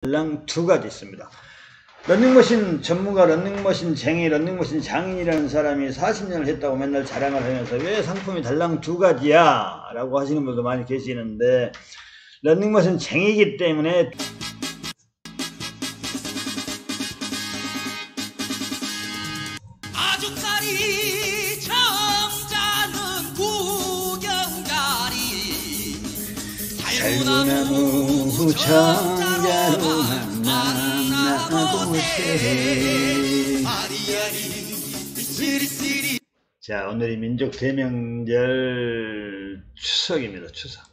달랑 두 가지 있습니다. 런닝머신 전문가, 런닝머신 쟁이, 런닝머신 장인이라는 사람이 40년을 했다고 맨날 자랑을 하면서 왜 상품이 달랑 두 가지야? 라고 하시는 분도 많이 계시는데, 런닝머신 쟁이기 때문에 아주까리 정자는 구경자리 달고나무 정자로 만나보세. 자, 오늘이 민족 대명절 추석입니다. 추석.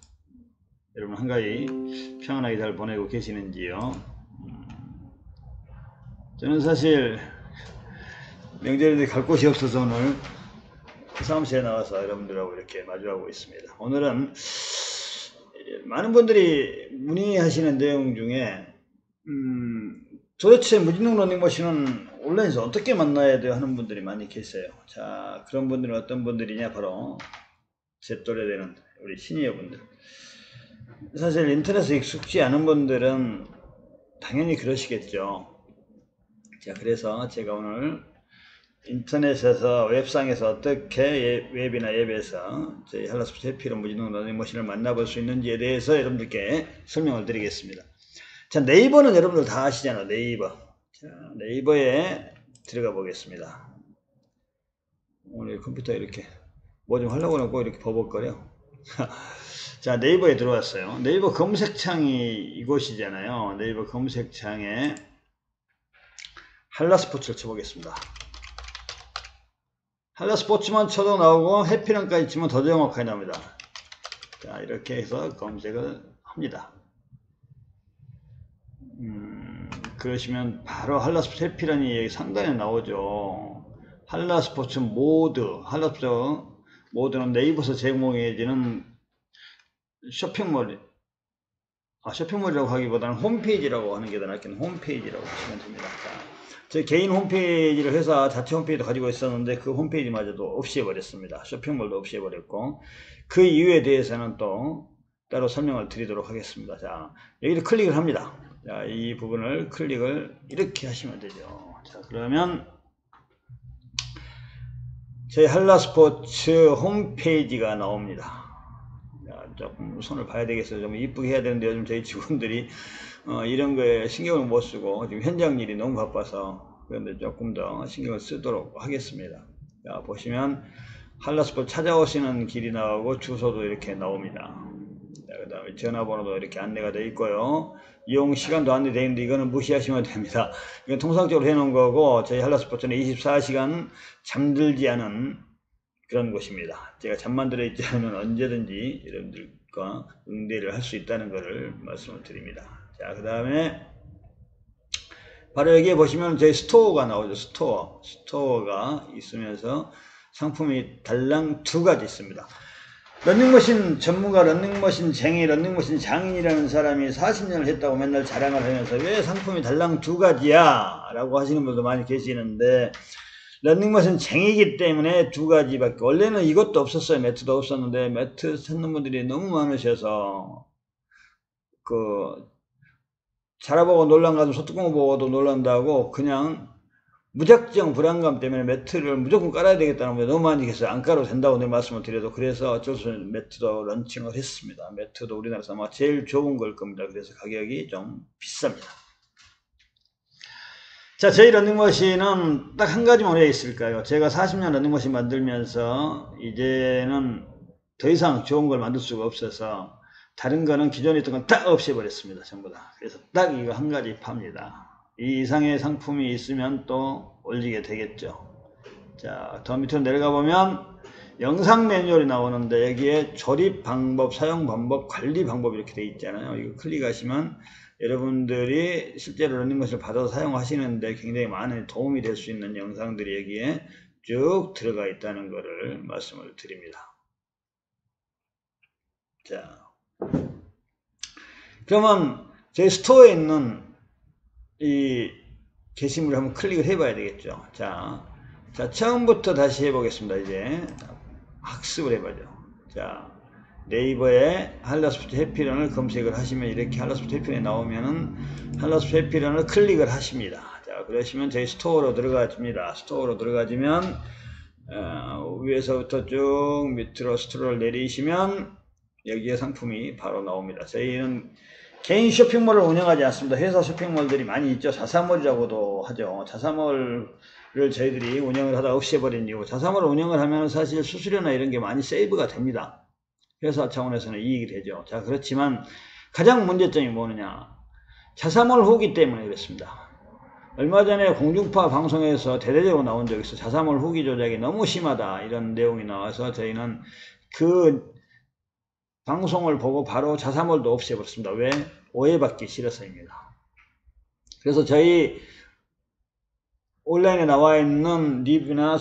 여러분 한가위 평안하게 잘 보내고 계시는지요? 저는 사실 명절인데 갈 곳이 없어서 오늘 사무실에 나와서 여러분들하고 이렇게 마주하고 있습니다. 오늘은 많은 분들이 문의하시는 내용 중에 도대체 무진동 러닝머신은 온라인에서 어떻게 만나야 돼요 하는 분들이 많이 계세요. 자, 그런 분들은 어떤 분들이냐? 바로 제 또래 되는 우리 시니어 분들. 사실 인터넷에 익숙지 않은 분들은 당연히 그러시겠죠. 자, 그래서 제가 오늘 인터넷에서 웹상에서 어떻게 웹이나 앱에서 저희 한라스포츠 해피로 무진동 러닝머신을 만나볼 수 있는지에 대해서 여러분들께 설명을 드리겠습니다. 자, 네이버는 여러분들 다 아시잖아요. 네이버. 자, 네이버에 들어가 보겠습니다. 오늘 컴퓨터 이렇게 뭐 좀 하려고 하고 이렇게 버벅거려. 자, 네이버에 들어왔어요. 네이버 검색창이 이곳이잖아요. 네이버 검색창에 한라스포츠를 쳐보겠습니다. 한라스포츠만 쳐도 나오고 해피런까지 치면 더 정확하게 나옵니다. 자, 이렇게 해서 검색을 합니다. 그러시면 바로 한라스포츠 해피런이 여기 상단에 나오죠. 한라스포츠 모드. 한라스포츠 모드는 네이버에서 제공해지는 쇼핑몰. 쇼핑몰이라고 하기보다는 홈페이지라고 하는 게 더 낫겠네요. 홈페이지라고 하시면 됩니다. 자, 제 개인 홈페이지를 회사 자체 홈페이지도 가지고 있었는데 그 홈페이지마저도 없애버렸습니다. 쇼핑몰도 없애버렸고, 그 이유에 대해서는 또 따로 설명을 드리도록 하겠습니다. 자, 여기를 클릭을 합니다. 자, 이 부분을 클릭을 이렇게 하시면 되죠. 자, 그러면 저희 한라스포츠 홈페이지가 나옵니다. 자, 조금 손을 봐야 되겠어요. 좀 이쁘게 해야 되는데 요즘 저희 직원들이 이런 거에 신경을 못 쓰고 지금 현장 일이 너무 바빠서, 그런데 조금 더 신경을 쓰도록 하겠습니다. 자, 보시면 한라스포츠 찾아오시는 길이 나오고 주소도 이렇게 나옵니다. 그 다음에 전화번호도 이렇게 안내가 되어 있고요. 이용 시간도 안내되어 있는데 이거는 무시하시면 됩니다. 이건 통상적으로 해놓은 거고, 저희 한라스포츠는 24시간 잠들지 않은 그런 곳입니다. 제가 잠만 들어있지 않으면 언제든지 여러분들과 응대를 할 수 있다는 것을 말씀을 드립니다. 자, 그 다음에 바로 여기에 보시면 저희 스토어가 나오죠. 스토어가 있으면서 상품이 달랑 두 가지 있습니다. 런닝머신 전문가, 런닝머신 쟁이, 런닝머신 장인이라는 사람이 40년을 했다고 맨날 자랑을 하면서 왜 상품이 달랑 두 가지야? 라고 하시는 분도 많이 계시는데, 런닝머신 쟁이기 때문에 두 가지밖에, 원래는 이것도 없었어요. 매트도 없었는데 매트 찾는 분들이 너무 많으셔서 자라보고 놀란 가슴 소뚜껑 보고도 놀란다고 그냥 무작정 불안감 때문에 매트를 무조건 깔아야 되겠다는 분이 너무 많이 계세요. 안 깔아도 된다고 내 말씀을 드려도, 그래서 어쩔 수 없이 매트도 런칭을 했습니다. 매트도 우리나라에서 아마 제일 좋은 걸 겁니다. 그래서 가격이 좀 비쌉니다. 자, 저희 런닝머신은 딱 한 가지만 왜 있을까요? 제가 40년 런닝머신 만들면서 이제는 더 이상 좋은 걸 만들 수가 없어서 다른 거는 기존에 있던 건 딱 없애버렸습니다. 전부 다. 그래서 딱 이거 한 가지 팝니다. 이 이상의 상품이 있으면 또 올리게 되겠죠. 자, 더 밑으로 내려가 보면 영상 매뉴얼이 나오는데 여기에 조립 방법, 사용 방법, 관리 방법 이렇게 되어 있잖아요. 이거 클릭하시면 여러분들이 실제로 런닝머신을 받아서 사용하시는데 굉장히 많은 도움이 될 수 있는 영상들이 여기에 쭉 들어가 있다는 것을 말씀을 드립니다. 자, 그러면 저희 스토어에 있는 이 게시물을 한번 클릭을 해봐야 되겠죠. 자, 처음부터 다시 해보겠습니다. 이제 학습을 해봐죠. 자, 네이버에 한라스포츠 해피런을 검색을 하시면 이렇게 한라스포츠 해피런이 나오면은 한라스포츠 해피런을 클릭을 하십니다. 자, 그러시면 저희 스토어로 들어가집니다. 스토어로 들어가지면 위에서부터 쭉 밑으로 스크롤 내리시면 여기에 상품이 바로 나옵니다. 저희는 개인 쇼핑몰을 운영하지 않습니다. 회사 쇼핑몰들이 많이 있죠. 자사몰이라고도 하죠. 자사몰을 저희들이 운영을 하다가 없애버린 이유, 자사몰을 운영을 하면 사실 수수료나 이런 게 많이 세이브가 됩니다. 회사 차원에서는 이익이 되죠. 자, 그렇지만 가장 문제점이 뭐느냐, 자사몰 후기 때문에 그렇습니다. 얼마 전에 공중파 방송에서 대대적으로 나온 적이 있어요. 자사몰 후기 조작이 너무 심하다 이런 내용이 나와서 저희는 그 방송을 보고 바로 자사몰도 없애버렸습니다. 왜? 오해받기 싫어서입니다. 그래서 저희 온라인에 나와 있는 리뷰나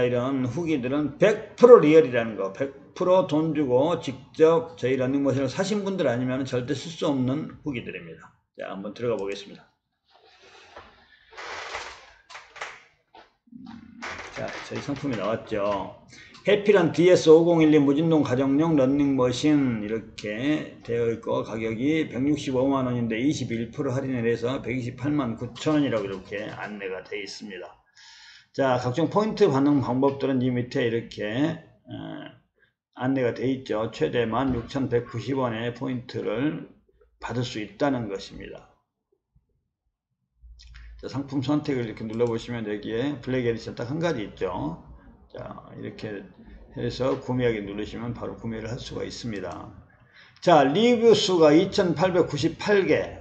이런 후기들은 100% 리얼이라는 거, 100% 돈 주고 직접 저희 러닝머신을 사신 분들 아니면 절대 쓸 수 없는 후기들입니다. 자, 한번 들어가 보겠습니다. 자, 저희 상품이 나왔죠. 해피런 DS5012 무진동 가정용 러닝머신 이렇게 되어 있고 가격이 165만원인데 21% 할인을 해서 128만 9천원이라고 이렇게 안내가 되어 있습니다. 자, 각종 포인트 받는 방법들은 이 밑에 이렇게 안내가 되어 있죠. 최대 16,190원의 포인트를 받을 수 있다는 것입니다. 자, 상품 선택을 이렇게 눌러보시면 여기에 블랙 에디션 딱 한 가지 있죠. 자, 이렇게 해서 구매하기 누르시면 바로 구매를 할 수가 있습니다. 자, 리뷰 수가 2898개,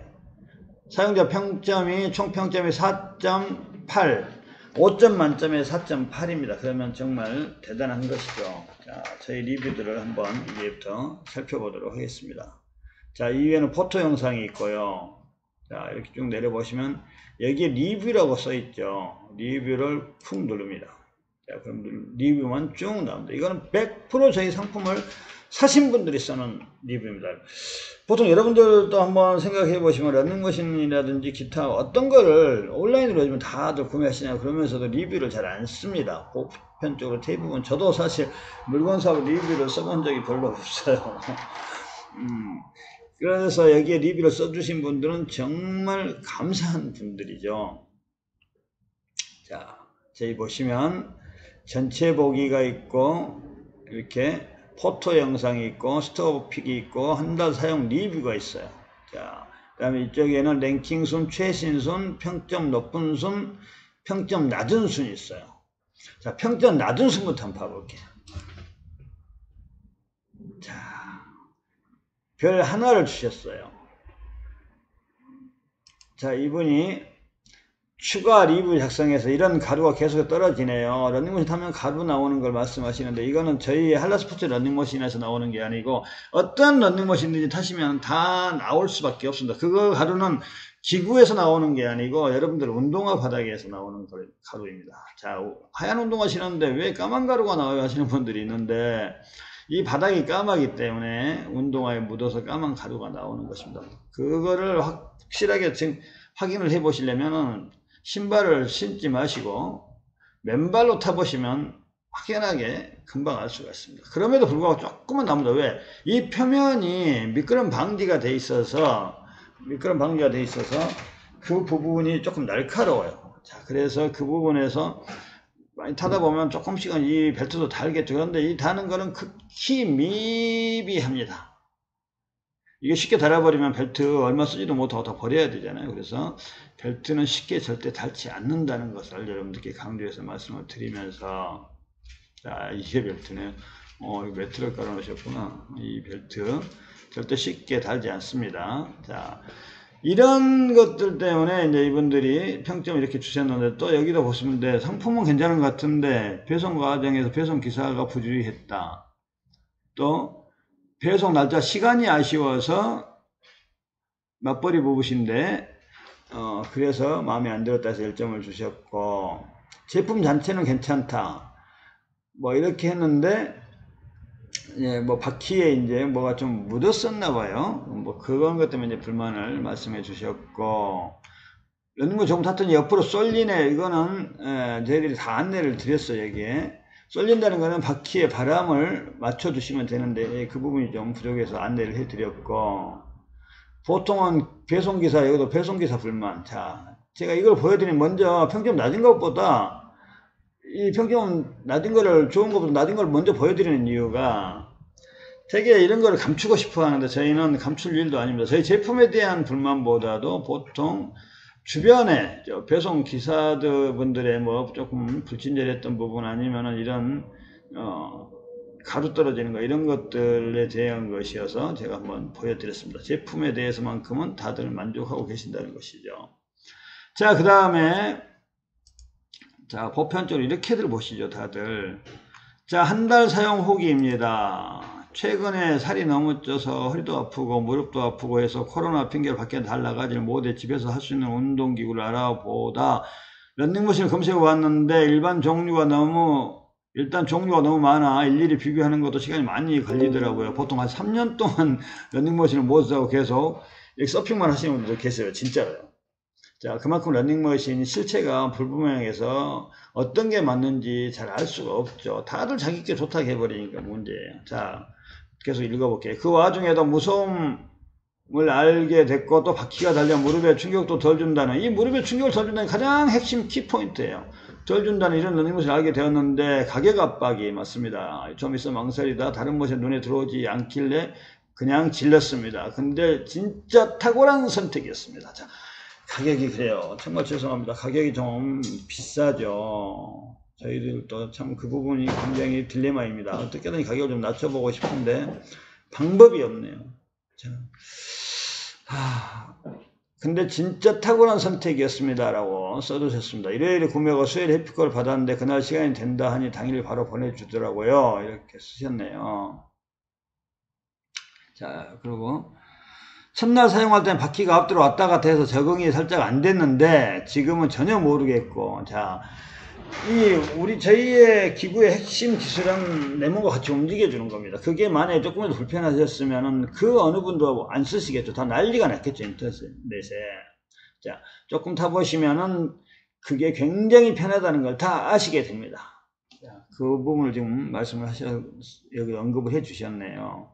사용자 평점이 총평점이 4.8, 5점 만점에 4.8입니다. 그러면 정말 대단한 것이죠. 자, 저희 리뷰들을 한번 이제부터 살펴보도록 하겠습니다. 자, 이외에는 포토 영상이 있고요. 자, 이렇게 쭉 내려보시면 여기에 리뷰라고 써있죠. 리뷰를 푹 누릅니다. 자, 그럼 리뷰만 쭉 나옵니다. 이거는 100% 저희 상품을 사신 분들이 써놓은 리뷰입니다. 보통 여러분들도 한번 생각해 보시면 러닝머신이라든지 기타 어떤 거를 온라인으로 요즘 다들 구매하시냐고 그러면서도 리뷰를 잘 안 씁니다. 보편적으로 대부분. 저도 사실 물건 사고 리뷰를 써본 적이 별로 없어요. 그래서 여기에 리뷰를 써주신 분들은 정말 감사한 분들이죠. 자, 저희 보시면 전체 보기가 있고 이렇게 포토 영상이 있고 스토어 픽이 있고 한 달 사용 리뷰가 있어요. 자, 그 다음에 이쪽에는 랭킹 순, 최신 순, 평점 높은 순, 평점 낮은 순이 있어요. 자, 평점 낮은 순부터 한번 봐볼게요. 자, 별 하나를 주셨어요. 자, 이분이 추가 리뷰 작성해서 이런 가루가 계속 떨어지네요. 러닝머신 타면 가루 나오는 걸 말씀하시는데 이거는 저희 한라스포츠 러닝머신에서 나오는 게 아니고 어떤 러닝머신들이 타시면 다 나올 수밖에 없습니다. 그거 가루는 기구에서 나오는 게 아니고 여러분들 운동화 바닥에서 나오는 가루입니다. 자, 하얀 운동화 신었는데 왜 까만 가루가 나와요 하시는 분들이 있는데 이 바닥이 까마기 때문에 운동화에 묻어서 까만 가루가 나오는 것입니다. 그거를 확실하게 지금 확인을 해 보시려면은 신발을 신지 마시고 맨발로 타보시면 확연하게 금방 알 수가 있습니다. 그럼에도 불구하고 조금은 나옵니다. 왜? 이 표면이 미끄럼 방지가 돼 있어서 그 부분이 조금 날카로워요. 자, 그래서 그 부분에서 많이 타다 보면 조금씩은 이 벨트도 달겠죠. 그런데 이 다는 거는 극히 미비합니다. 이게 쉽게 달아버리면 벨트 얼마 쓰지도 못하고 다 버려야 되잖아요. 그래서 벨트는 쉽게 절대 닳지 않는다는 것을 여러분들께 강조해서 말씀을 드리면서, 자, 이게 벨트네요. 이 벨트를 깔아놓으셨구나. 이 벨트 절대 쉽게 닳지 않습니다. 자, 이런 것들 때문에 이제 이분들이 평점을 이렇게 주셨는데, 또 여기도 보시면 돼. 상품은 괜찮은 것 같은데 배송 과정에서 배송 기사가 부주의했다. 또 배송 날짜 시간이 아쉬워서 맞벌이 부부신데 그래서 마음에 안 들었다 해서 1점을 주셨고, 제품 자체는 괜찮다 뭐 이렇게 했는데 예, 뭐 바퀴에 이제 뭐가 좀 묻었었나 봐요. 뭐 그런 것 때문에 이제 불만을 말씀해 주셨고, 러닝머신 조금 탔더니 옆으로 쏠리네. 이거는 저희들이 다 안내를 드렸어요. 여기에 쏠린다는 거는 바퀴에 바람을 맞춰 주시면 되는데 그 부분이 좀 부족해서 안내를 해 드렸고, 보통은 배송기사, 여기도 배송기사 불만. 자, 제가 이걸 보여드리면 먼저 평점 낮은 것보다 이 평점 낮은 거를, 좋은 것보다 낮은 걸 먼저 보여드리는 이유가, 되게 이런 거를 감추고 싶어 하는데 저희는 감출 일도 아닙니다. 저희 제품에 대한 불만보다도 보통 주변에 배송 기사들 분들의 뭐 조금 불친절했던 부분, 아니면은 이런 가루 떨어지는 거, 이런 것들에 대한 것이어서 제가 한번 보여드렸습니다. 제품에 대해서만큼은 다들 만족하고 계신다는 것이죠. 자, 그 다음에 자, 보편적으로 이렇게들 보시죠, 다들. 자, 한 달 사용 후기입니다. 최근에 살이 너무 쪄서 허리도 아프고 무릎도 아프고 해서 코로나 핑계를 밖에 나가지를 못해 집에서 할 수 있는 운동기구를 알아보다 런닝머신을 검색해 봤는데 일단 종류가 너무 많아 일일이 비교하는 것도 시간이 많이 걸리더라고요. 보통 한 3년 동안 런닝머신을 못 사고 계속 서핑만 하시는 분들도 계세요. 진짜로요. 자, 그만큼 런닝머신 실체가 불분명해서 어떤 게 맞는지 잘 알 수가 없죠. 다들 자기께 좋다고 해버리니까 문제예요. 자, 계속 읽어볼게요. 그 와중에도 무서움을 알게 됐고, 또 바퀴가 달려 무릎에 충격도 덜 준다는, 이 무릎에 충격을 덜 준다는 가장 핵심 키포인트예요. 덜 준다는 이런 런닝머신을 알게 되었는데 가격 압박이 맞습니다. 좀 있어 망설이다 다른 머신 눈에 들어오지 않길래 그냥 질렀습니다. 근데 진짜 탁월한 선택이었습니다. 자, 가격이 그래요. 정말 죄송합니다. 가격이 좀 비싸죠. 저희들도 참 그 부분이 굉장히 딜레마입니다. 어떻게든 가격을 좀 낮춰보고 싶은데 방법이 없네요. 근데 진짜 탁월한 선택이었습니다 라고 써주셨습니다. 일요일에 구매하고 수요일에 해피콜을 받았는데 그날 시간이 된다 하니 당일 바로 보내주더라고요. 이렇게 쓰셨네요. 자, 그리고 첫날 사용할 때는 바퀴가 앞뒤로 왔다 갔다 해서 적응이 살짝 안 됐는데 지금은 전혀 모르겠고, 자, 저희의 기구의 핵심 기술은 레몬과 같이 움직여주는 겁니다. 그게 만약에 조금이라도 불편하셨으면은 그 어느 분도 안 쓰시겠죠. 다 난리가 났겠죠, 인터넷에. 자, 조금 타보시면은 그게 굉장히 편하다는 걸 다 아시게 됩니다. 자, 그 부분을 지금 여기 언급을 해 주셨네요.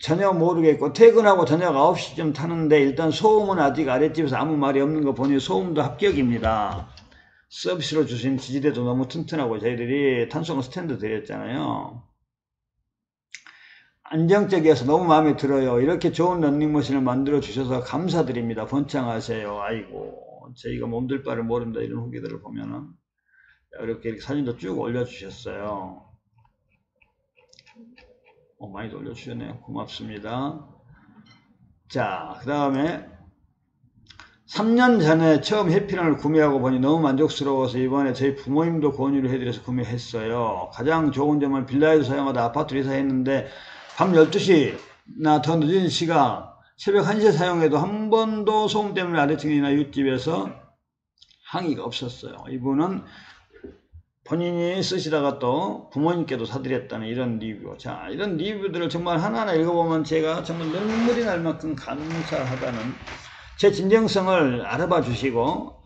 전혀 모르겠고, 퇴근하고 저녁 9시쯤 타는데 일단 소음은 아직 아랫집에서 아무 말이 없는 거 보니 소음도 합격입니다. 서비스로 주신 지지대도 너무 튼튼하고 저희들이 탄소건 스탠드 드렸잖아요. 안정적이어서 너무 마음에 들어요. 이렇게 좋은 런닝머신을 만들어 주셔서 감사드립니다. 번창하세요. 아이고, 저희가 몸둘 바를 모른다 이런 후기들을 보면은 이렇게 사진도 쭉 올려주셨어요. 많이 올려주셨네요. 고맙습니다. 자, 그 다음에 3년 전에 처음 해피런을 구매하고 보니 너무 만족스러워서 이번에 저희 부모님도 권유를 해드려서 구매했어요. 가장 좋은 점은 빌라에서 사용하다 아파트로 이사했는데 밤 12시나 더 늦은 시간, 새벽 1시에 사용해도 한 번도 소음 때문에 아래층이나 윗집에서 항의가 없었어요. 이분은 본인이 쓰시다가 또 부모님께도 사드렸다는 이런 리뷰. 자, 이런 리뷰들을 정말 하나하나 읽어보면 제가 정말 눈물이 날 만큼 감사하다는, 제 진정성을 알아봐 주시고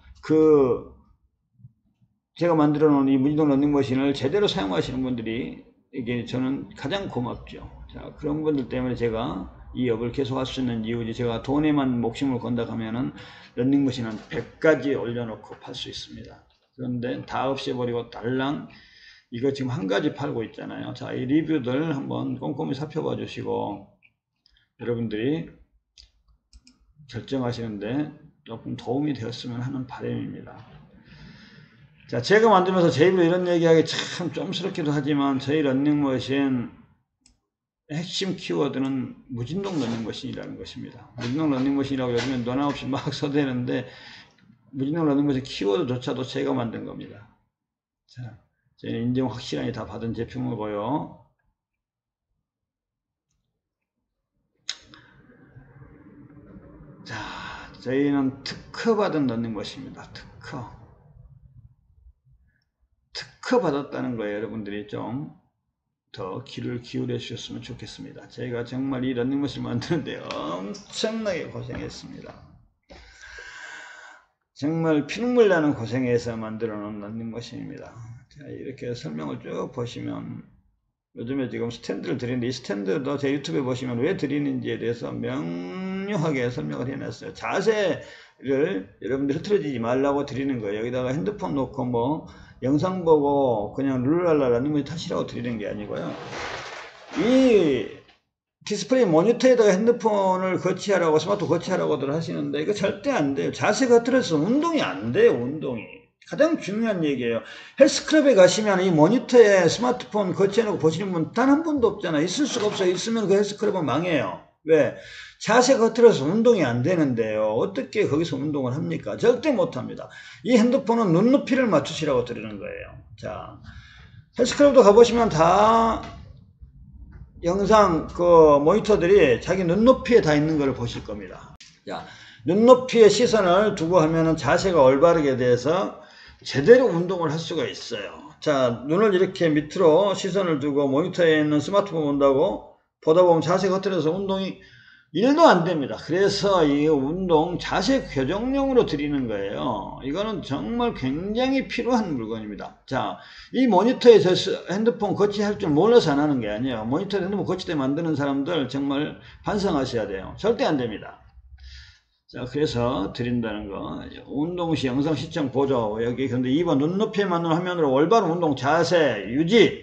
제가 만들어 놓은 이 무진동 런닝머신을 제대로 사용하시는 분들이 이게 저는 가장 고맙죠. 자, 그런 분들 때문에 제가 이 업을 계속 할 수 있는 이유지, 제가 돈에만 목숨을 건다 하면은 런닝머신은 100가지 올려놓고 팔 수 있습니다. 그런데 다 없애버리고 달랑 이거 지금 한 가지 팔고 있잖아요. 자, 이 리뷰들 한번 꼼꼼히 살펴봐 주시고 여러분들이 결정하시는데 조금 도움이 되었으면 하는 바람입니다. 자, 제가 만들면서 제 입으로 이런 얘기하기 참 좀스럽기도 하지만 저희 런닝머신 핵심 키워드는 무진동 런닝머신이라는 것입니다. 무진동 런닝머신이라고 요즘엔 너나 없이 막 써대는데 무진동 런닝머신 키워드조차도 제가 만든 겁니다. 자, 저희는 인증 확실하게 다 받은 제품이고요. 자, 저희는 특허 받은 런닝머신입니다. 특허 받았다는 거예요. 여러분들이 좀 더 귀를 기울여 주셨으면 좋겠습니다. 저희가 정말 이 런닝머신을 만드는데 엄청나게 고생했습니다. 정말 피눈물 나는 고생해서 만들어 놓은 런닝머신입니다. 자, 이렇게 설명을 쭉 보시면 요즘에 지금 스탠드를 드리는데 이 스탠드도 제 유튜브에 보시면 왜 드리는지에 대해서 명료하게 설명을 해놨어요. 자세를 여러분들 흐트러지지 말라고 드리는 거예요. 여기다가 핸드폰 놓고 뭐 영상 보고 그냥 룰랄라 러닝머신 타시라고 드리는 게 아니고요. 이 디스플레이 모니터에다가 핸드폰을 거치하라고 스마트폰 거치하라고들 하시는데 이거 절대 안 돼요. 자세가 흐트러져서 운동이 안 돼요. 운동이 가장 중요한 얘기예요. 헬스클럽에 가시면 이 모니터에 스마트폰 거치해놓고 보시는 분 단 한 분도 없잖아요. 있을 수가 없어요. 있으면 그 헬스클럽은 망해요. 왜? 자세가 흐트러져서 운동이 안 되는데요. 어떻게 거기서 운동을 합니까? 절대 못합니다. 이 핸드폰은 눈높이를 맞추시라고 드리는 거예요. 자, 헬스클럽도 가보시면 다 영상 그 모니터들이 자기 눈높이에 다 있는 걸 보실 겁니다. 자, 눈높이에 시선을 두고 하면은 자세가 올바르게 돼서 제대로 운동을 할 수가 있어요. 자, 눈을 이렇게 밑으로 시선을 두고 모니터에 있는 스마트폰 본다고 보다 보면 자세가 흐트러져서 운동이 1도 안 됩니다. 그래서 이 운동 자세 교정용으로 드리는 거예요. 이거는 정말 굉장히 필요한 물건입니다. 자, 이 모니터에 핸드폰 거치할 줄 몰라서 안 하는 게 아니에요. 모니터에 핸드폰 거치대 만드는 사람들 정말 반성하셔야 돼요. 절대 안 됩니다. 자, 그래서 드린다는 거. 운동 시 영상 시청 보조. 여기 근데 2번 눈높이에 맞는 화면으로 올바른 운동 자세 유지.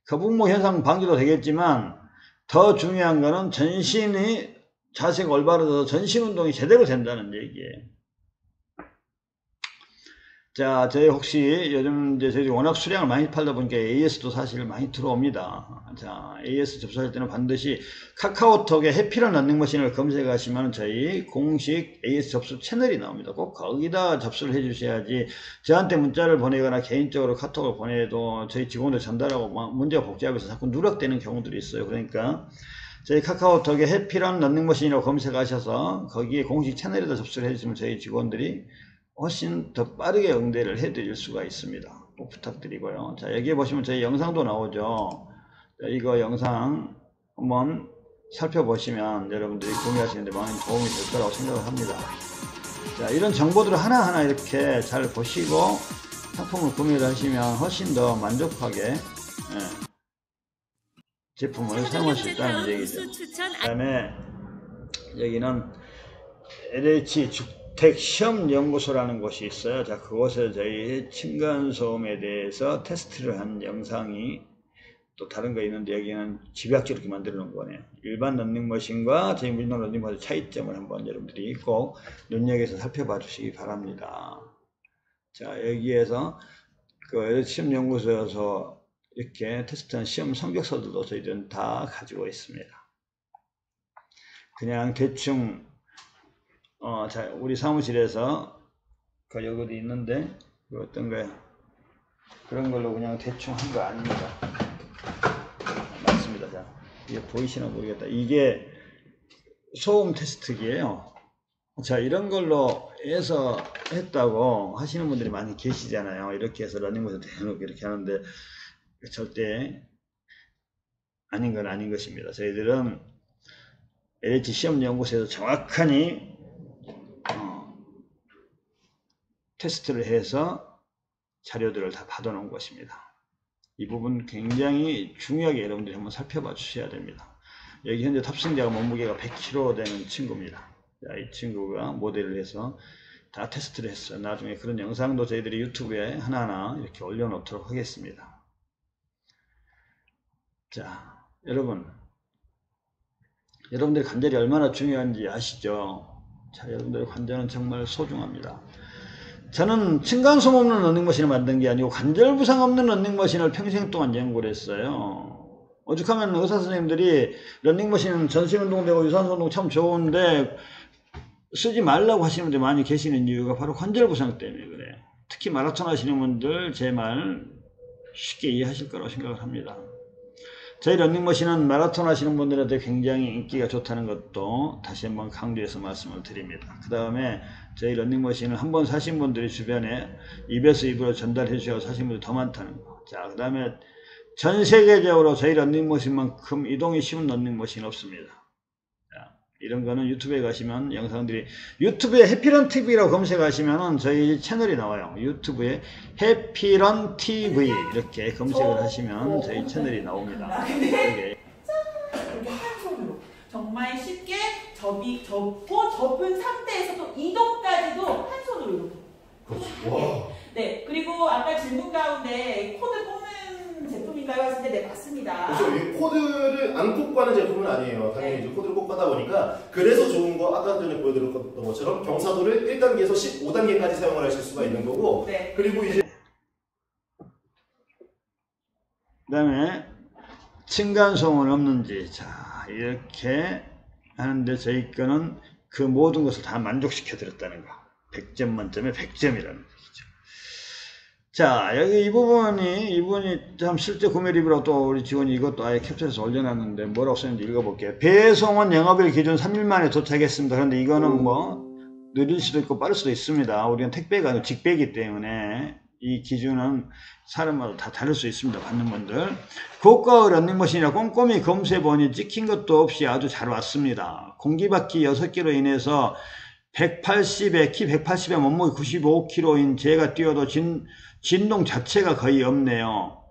거북목 현상 방지도 되겠지만 더 중요한 거는 전신이 자세가 올바르져서 전신 운동이 제대로 된다는 얘기예요. 자, 저희 혹시 요즘 이제 저희 워낙 수량을 많이 팔다 보니까 AS도 사실 많이 들어옵니다. 자, AS 접수할 때는 반드시 카카오톡에 해피런 런닝머신을 검색하시면 저희 공식 AS 접수 채널이 나옵니다. 꼭 거기다 접수를 해 주셔야지 저한테 문자를 보내거나 개인적으로 카톡을 보내도 저희 직원들 전달하고 문제가 복잡해서 자꾸 누락되는 경우들이 있어요. 그러니까 저희 카카오톡에 해피런 런닝머신이라고 검색하셔서 거기에 공식 채널에다 접수를 해주시면 저희 직원들이 훨씬 더 빠르게 응대를 해드릴 수가 있습니다. 꼭 부탁드리고요. 자, 여기에 보시면 저희 영상도 나오죠. 자, 이거 영상 한번 살펴보시면 여러분들이 구매하시는데 많은 도움이 될 거라고 생각을 합니다. 자, 이런 정보들을 하나하나 이렇게 잘 보시고 상품을 구매를 하시면 훨씬 더 만족하게 제품을 사용할 수 있다는 얘기죠. 그 다음에 여기는 LH 주택시험연구소라는 곳이 있어요. 자, 그곳에 저희 층간소음에 대해서 테스트를 한 영상이 또 다른 거 있는데 여기는 집약적으로 이렇게 만들어 놓은 거네요. 일반 런닝머신과 저희 물론 런닝머신 차이점을 한번 여러분들이 꼭 눈여겨서 살펴봐 주시기 바랍니다. 자, 여기에서 그 LH 시험연구소에서 이렇게 테스트한 시험 성적서들도 저희들은 다 가지고 있습니다. 그냥 대충 자, 우리 사무실에서 그 여기도 있는데 그 어떤 거야 그런 걸로 그냥 대충 한 거 아닙니다. 맞습니다. 자, 이게 보이시나 모르겠다. 이게 소음 테스트기예요. 자, 이런 걸로 해서 했다고 하시는 분들이 많이 계시잖아요. 이렇게 해서 러닝머신 대놓고 이렇게 하는데 절대 아닌 건 아닌 것입니다. 저희들은 LH 시험연구소에서 정확하니 테스트를 해서 자료들을 다 받아놓은 것입니다. 이 부분 굉장히 중요하게 여러분들이 한번 살펴봐 주셔야 됩니다. 여기 현재 탑승자가 몸무게가 100kg 되는 친구입니다. 자, 이 친구가 모델을 해서 다 테스트를 했어요. 나중에 그런 영상도 저희들이 유튜브에 하나하나 이렇게 올려놓도록 하겠습니다. 자, 여러분들의 관절이 얼마나 중요한지 아시죠? 자, 여러분들의 관절은 정말 소중합니다. 저는 층간소음 없는 런닝머신을 만든 게 아니고 관절 부상 없는 런닝머신을 평생 동안 연구를 했어요. 오죽하면 의사 선생님들이 런닝머신 전신운동되고 유산소운동 참 좋은데 쓰지 말라고 하시는 분들이 많이 계시는 이유가 바로 관절 부상 때문에 그래요. 특히 마라톤 하시는 분들 제 말 쉽게 이해하실 거라고 생각을 합니다. 저희 런닝머신은 마라톤 하시는 분들한테 굉장히 인기가 좋다는 것도 다시 한번 강조해서 말씀을 드립니다. 그 다음에 저희 런닝머신을 한번 사신 분들이 주변에 입에서 입으로 전달해 주셔서 사신 분들이 더 많다는 거. 자, 그 다음에 전 세계적으로 저희 런닝머신만큼 이동이 쉬운 런닝머신 없습니다. 자, 이런 거는 유튜브에 가시면 영상들이, 유튜브에 해피런TV라고 검색하시면은 저희 채널이 나와요. 유튜브에 해피런TV 이렇게 검색을 하시면 저희 채널이 나옵니다. 이렇게 한 손으로 정말 쉽게 접은 상태에서 또 이동까지도 한 손으로 이렇게. 와. 네, 그리고 아까 질문 가운데 코드 뽑는 제품인가요? 하실 때 네, 맞습니다. 그렇죠. 이 코드를 안 꽂고 하는 제품은 아니에요. 당연히 이제 코드를 꽂고 하다 보니까 그래서 좋은 거 아까 전에 보여드렸던 것처럼 경사도를 1단계에서 15단계까지 사용을 하실 수가 있는 거고 네. 그리고 이제 그 다음에 층간소음은 없는지, 자 이렇게 하는데 저희 거는 그 모든 것을 다 만족시켜 드렸다는 거, 100점 만점에 100점이라는 얘기죠. 자 여기 이분이 참 실제 구매 리뷰라고 또 우리 직원이 이것도 아예 캡처해서 올려놨는데 뭐라고 썼는지 읽어볼게요. 배송은 영업일 기준 3일 만에 도착했습니다. 그런데 이거는 뭐 느릴 수도 있고 빠를 수도 있습니다. 우리는 택배가 아니고 직배이기 때문에 이 기준은 사람마다 다 다를 수 있습니다. 받는 분들. 고가 런닝머신이라 꼼꼼히 검수해보니 찍힌 것도 없이 아주 잘 왔습니다. 공기바퀴 6개로 인해서 180에 키 180에 몸무게 95kg인 제가 뛰어도 진동 자체가 거의 없네요.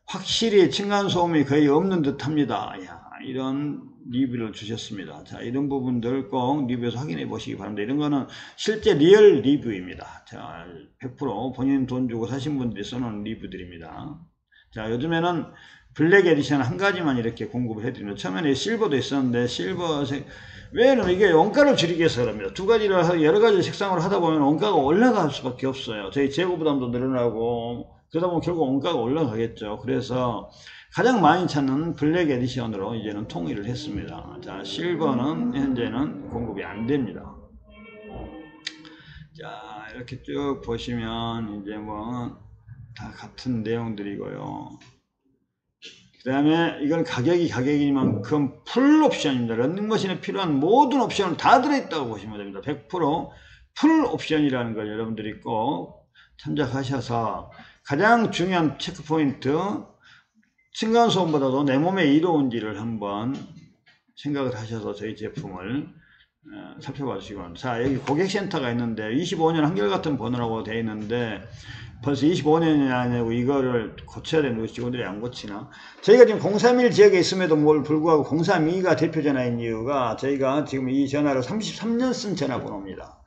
확실히 층간소음이 거의 없는 듯 합니다. 야, 이런 리뷰를 주셨습니다. 자, 이런 부분들 꼭 리뷰에서 확인해 보시기 바랍니다. 이런 거는 실제 리얼 리뷰입니다. 자, 100% 본인 돈 주고 사신 분들이 써놓은 리뷰들입니다. 자, 요즘에는 블랙 에디션 한 가지만 이렇게 공급을 해드립니다. 처음에는 실버도 있었는데 실버색, 왜냐면 이게 원가를 줄이기 위해서 그럽니다. 두 가지를 여러 가지 색상으로 하다 보면 원가가 올라갈 수밖에 없어요. 저희 재고 부담도 늘어나고 그러다 보면 결국 원가가 올라가겠죠. 그래서 가장 많이 찾는 블랙 에디션으로 이제는 통일을 했습니다. 자, 실버는 현재는 공급이 안 됩니다. 자, 이렇게 쭉 보시면 이제 뭐 다 같은 내용들이고요. 그 다음에 이건 가격이니만큼 풀 옵션입니다. 런닝머신에 필요한 모든 옵션은 다 들어있다고 보시면 됩니다. 100%풀 옵션이라는 걸 여러분들이 꼭 참작하셔서 가장 중요한 체크포인트, 층간소음보다도 내 몸에 이로운지를 한번 생각을 하셔서 저희 제품을 살펴봐 주시기 바랍니다. 자, 여기 고객센터가 있는데 25년 한결같은 번호라고 되어 있는데 벌써 25년이 아니고 이거를 고쳐야 되는 직원들이 안 고치나? 저희가 지금 031 지역에 있음에도 불구하고 032가 대표 전화인 이유가 저희가 지금 이 전화를 33년 쓴 전화번호입니다.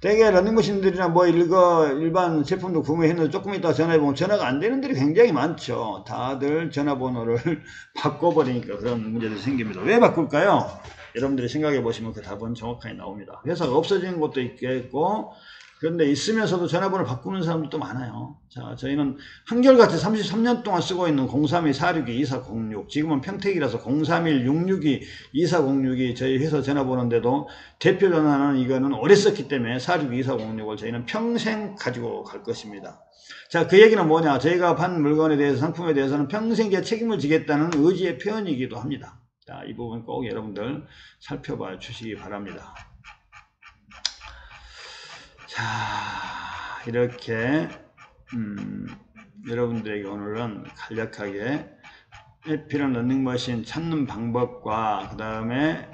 대개 런닝머신들이나 뭐 일반 제품도 구매했는데 조금 이따 전화해보면 전화가 안 되는 들이 굉장히 많죠. 다들 전화번호를 바꿔버리니까 그런 문제들이 생깁니다. 왜 바꿀까요? 여러분들이 생각해 보시면 그 답은 정확하게 나옵니다. 회사가 없어지는 것도 있겠고, 그런데 있으면서도 전화번호를 바꾸는 사람들도 많아요. 자, 저희는 한결같이 33년 동안 쓰고 있는 031-462-2406, 지금은 평택이라서 031-662-2406이 저희 회사 전화번호인데도 대표 전화는 이거는 오래 썼기 때문에 462-2406을 저희는 평생 가지고 갈 것입니다. 자, 그 얘기는 뭐냐? 저희가 판 물건에 대해서, 상품에 대해서는 평생 책임을 지겠다는 의지의 표현이기도 합니다. 자, 이 부분 꼭 여러분들 살펴봐 주시기 바랍니다. 자, 이렇게 여러분들에게 오늘은 간략하게 해피런 런닝머신 찾는 방법과 그 다음에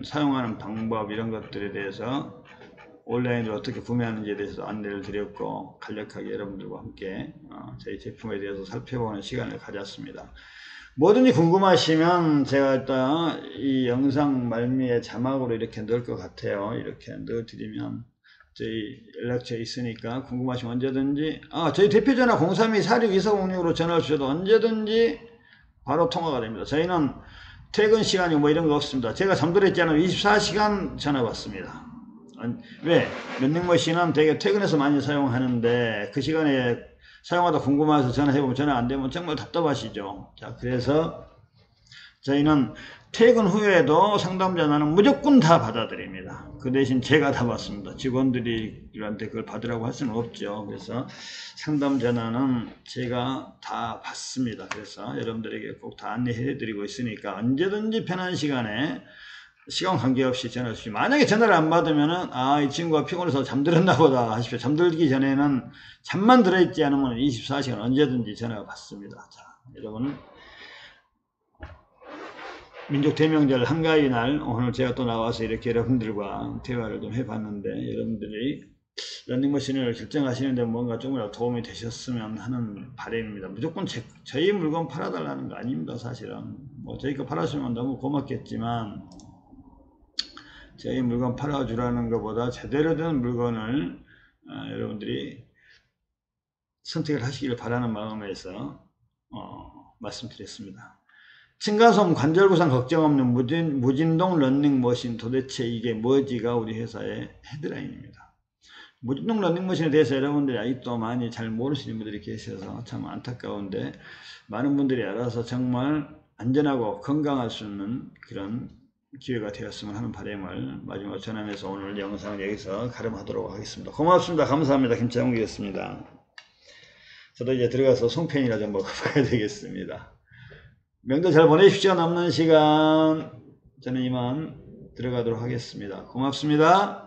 사용하는 방법, 이런 것들에 대해서 온라인으로 어떻게 구매하는지에 대해서 안내를 드렸고, 간략하게 여러분들과 함께 저희 제품에 대해서 살펴보는 시간을 가졌습니다. 뭐든지 궁금하시면 제가 일단 이 영상 말미에 자막으로 이렇게 넣을 것 같아요. 이렇게 넣어드리면 저희 연락처 있으니까 궁금하시면 언제든지, 저희 대표전화 032-462-2406으로 전화를 주셔도 언제든지 바로 통화가 됩니다. 저희는 퇴근 시간이 뭐 이런 거 없습니다. 제가 잠들었지 않으면 24시간 전화 받습니다. 왜? 런닝머신은 되게 퇴근해서 많이 사용하는데 그 시간에 사용하다 궁금해서 전화해보면 전화 안 되면 정말 답답하시죠. 자, 그래서 저희는 퇴근 후에도 상담 전화는 무조건 다 받아드립니다. 그 대신 제가 다 받습니다. 직원들한테 그걸 받으라고 할 수는 없죠. 그래서 상담 전화는 제가 다 받습니다. 그래서 여러분들에게 꼭 다 안내해드리고 있으니까 언제든지 편한 시간에 시간 관계없이 전화 주시면, 만약에 전화를 안 받으면은 이 친구가 피곤해서 잠들었나 보다 하십시오. 잠들기 전에는 잠만 들어있지 않으면 24시간 언제든지 전화가 받습니다. 자, 여러분 민족 대명절 한가위 날 오늘 제가 또 나와서 이렇게 여러분들과 대화를 좀 해봤는데 여러분들이 런닝머신을 결정하시는데 뭔가 조금이라도 도움이 되셨으면 하는 바람입니다. 무조건 저희 물건 팔아달라는 거 아닙니다. 사실은 뭐 저희 거 팔아주면 너무 고맙겠지만 저희 물건 팔아주라는 것보다 제대로 된 물건을 여러분들이 선택을 하시기를 바라는 마음에서 말씀드렸습니다. 층간소음 관절 부상 걱정 없는 무진동 런닝머신 도대체 이게 뭐지가 우리 회사의 헤드라인입니다. 무진동 런닝머신에 대해서 여러분들이 아직도 많이 잘 모르시는 분들이 계셔서 참 안타까운데 많은 분들이 알아서 정말 안전하고 건강할 수 있는 그런 기회가 되었으면 하는 바람을 마지막으로 전하면서 오늘 영상을 여기서 가름하도록 하겠습니다. 고맙습니다. 감사합니다. 김창욱이었습니다. 저도 이제 들어가서 송편이나 좀 먹어봐야 되겠습니다. 명절 잘 보내십시오. 남는 시간 저는 이만 들어가도록 하겠습니다. 고맙습니다.